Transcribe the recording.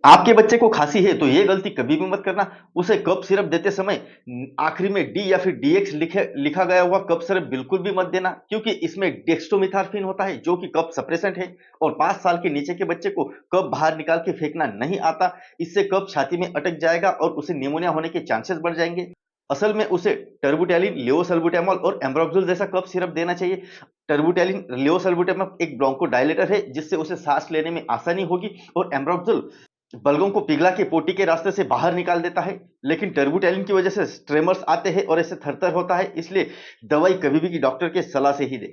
आपके बच्चे को खांसी है तो ये गलती कभी भी मत करना। उसे कफ सिरप देते समय आखिरी में डी या फिर डीएक्स लिखा गया हुआ कफ सिरप बिल्कुल भी मत देना, क्योंकि इसमें डेक्स्ट्रोमिथार्फिन होता है जो कि कफ सप्रेसेंट है। और 5 साल के नीचे के बच्चे को कफ बाहर निकाल के फेंकना नहीं आता। इससे कफ छाती में अटक जाएगा और उसे निमोनिया होने के चांसेस बढ़ जाएंगे। असल में उसे टर्बुटेलिन, लेवोसल्बुटामॉल और एम्ब्रोक्सोल जैसा कफ सिरप देना चाहिए। टर्बुटेलिन, लेवोसल्बुटामॉल एक ब्रोंकोडायलेटर है जिससे उसे सांस लेने में आसानी होगी, और एम्ब्रोक्सोल बलगों को पिघला के पोटी के रास्ते से बाहर निकाल देता है। लेकिन टर्बुटेलिन की वजह से ट्रेमर्स आते हैं और ऐसे थरथर होता है, इसलिए दवाई कभी भी डॉक्टर के सलाह से ही दे।